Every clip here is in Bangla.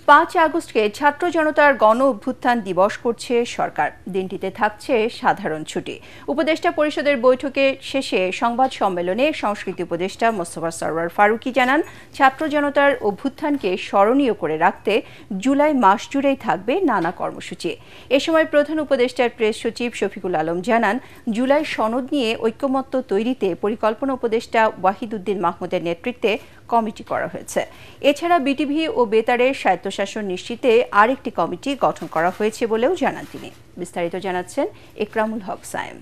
5 আগস্টকে ছাত্র জনতার গণ অভ্যুত্থান দিবস করছে সরকার। দিনটিতে থাকছে সাধারণ ছুটি। উপদেষ্টা পরিষদের বৈঠকে শেষে সংবাদ সম্মেলনে সংস্কৃতি উপদেষ্টা মোস্তফা সরওয়ার ফারুকী জানান, ছাত্র জনতার অভ্যুত্থানকে স্মরণীয় করে রাখতে জুলাই মাস জুড়েই থাকবে নানা কর্মসূচি। এ সময় প্রধান উপদেষ্টার প্রেস সচিব শফিকুল আলম জানান, জুলাই সনদ নিয়ে ঐক্যমত্য তৈরিতে পরিকল্পনা উপদেষ্টা ওয়াহিদুদ্দিন মাহমুদের নেতৃত্বে কমিটি করা হয়েছে। এছাড়া বিটিভি ও বেতারের স্বায়ত্তশাসন নিশ্চিতে আরেকটি কমিটি গঠন করা হয়েছে বলেও জানান তিনি। বিস্তারিত জানাচ্ছেন ইকরামুল হক সায়েম।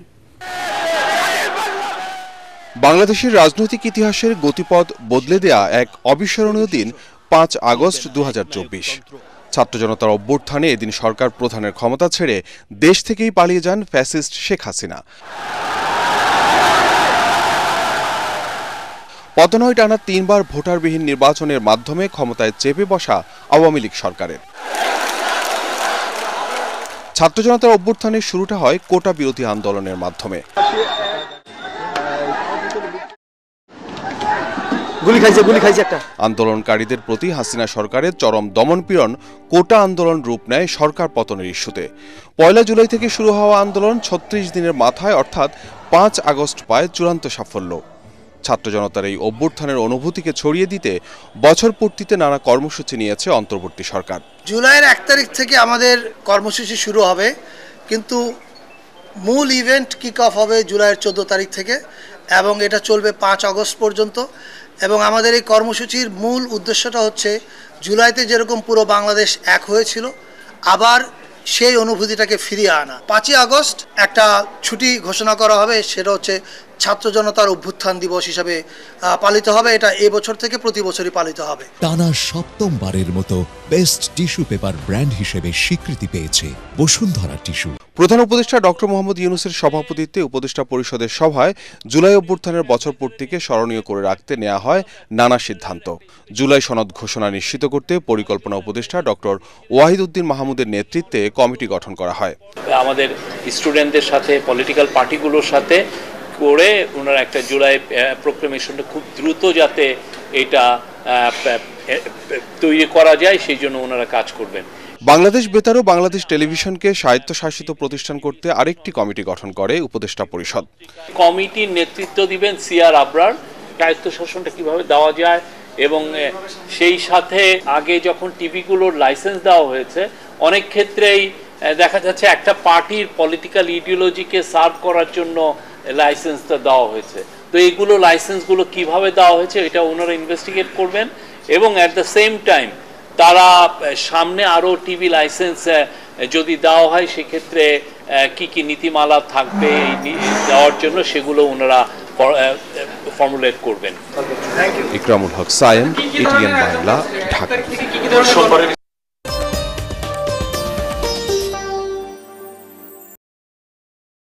বাংলাদেশের রাজনৈতিক ইতিহাসের গতিপথ বদলে দেয়া এক অবিস্মরণীয় দিন 5 আগস্ট 2024। ছাত্র জনতার অভ্যুত্থানে এদিন সরকার প্রধানের ক্ষমতা ছেড়ে দেশ থেকেই পালিয়ে যান ফ্যাসিস্ট শেখ হাসিনা। পতন হয় টানা 3 বার ভোটারবিহীন নির্বাচনের মাধ্যমে ক্ষমতায় চেপে বসা আওয়ামী লীগ সরকারের। ছাত্র জনতার অভ্যুত্থানের শুরুটা হয় কোটা বিরোধী আন্দোলনের মাধ্যমে। আন্দোলনকারীদের প্রতি হাসিনা সরকারের চরম দমনপীড়ন কোটা আন্দোলন রূপ নেয় সরকার পতনের ইস্যুতে। 1 জুলাই থেকে শুরু হওয়া আন্দোলন 36 দিনের মাথায় অর্থাৎ 5 আগস্ট পায় চূড়ান্ত সাফল্য। ছাত্র জনতার এই অভ্যুত্থানের অনুভূতিকে ছড়িয়ে দিতে বছর পূর্তিতে নানা কর্মসূচি নিয়েছে অন্তর্বর্তী সরকার। জুলাইয়ের 1 তারিখ থেকে আমাদের কর্মসূচি শুরু হবে, কিন্তু মূল ইভেন্ট কিক অফ হবে জুলাইয়ের 14 তারিখ থেকে এবং এটা চলবে 5 আগস্ট পর্যন্ত। এবং আমাদের এই কর্মসূচির মূল উদ্দেশ্যটা হচ্ছে জুলাইতে যেরকম পুরো বাংলাদেশ এক হয়েছিল, আবার সেই অনুভূতিটাকে ফিরিয়ে আনা। 5 আগস্ট একটা ছুটি ঘোষণা করা হবে, সেটা হচ্ছে ছাত্র জনতার অভ্যুত্থান দিবস হিসাবে পালিত হবে। এটা এবছর থেকে প্রতি বছরই পালিত হবে। টানা 7মবারের মতো বেস্ট টিস্যু পেপার ব্র্যান্ড হিসেবে স্বীকৃতি পেয়েছে বসুন্ধরা টিস্যু। প্রধান উপদেষ্টা ডক্টর মোহাম্মদ ইউনূসের সভাপতিত্বে উপদেষ্টা পরিষদের সভায় জুলাই অভ্যুত্থানের বছর পূর্তিকে স্মরণীয় করে রাখতে নেওয়া হয় নানা সিদ্ধান্ত। জুলাই সনদ ঘোষণা নিশ্চিত করতে পরিকল্পনা উপদেষ্টা ডক্টর ওয়াহিদুদ্দিন মাহমুদের নেতৃত্বে কমিটি গঠন করা হয়। আমাদের স্টুডেন্টদের সাথে, পলিটিক্যাল পার্টিগুলোর সাথে করে ওনারা একটা জুলাই প্রোক্লেমেশনটা খুব দ্রুত যাতে এটা তৈরি করা যায় সেই জন্য ওনারা কাজ করবেন। বাংলাদেশ বেতার ও বাংলাদেশ টেলিভিশনকে স্বায়ত্তশাসিত প্রতিষ্ঠান করতে আরেকটি কমিটি গঠন করে উপদেষ্টা পরিষদ। কমিটির নেতৃত্ব দিবেন সিআর আবরার। স্বায়ত্তশাসনটা কিভাবে দেওয়া যায় এবং সেই সাথে আগে যখন টিভিগুলোর লাইসেন্স দেওয়া হয়েছে, অনেক ক্ষেত্রেই দেখা যাচ্ছে একটা পার্টির পলিটিক্যাল ইডিওলজিকে সার্ভ করার জন্য লাইসেন্সটা দেওয়া হয়েছে। তো এইগুলো লাইসেন্সগুলো কিভাবে দেওয়া হয়েছে এটা ওনারা ইনভেস্টিগেট করবেন এবং অ্যাট দ্য সেম টাইম তারা সামনে আরও টিভি লাইসেন্স যদি দেওয়া হয় সেক্ষেত্রে কি কি নীতিমালা থাকবে দেওয়ার জন্য সেগুলো ওনারা ফর্মুলেট করবেন। ইকরামুল হক সায়েম, এটিএন বাংলা, ঢাকা।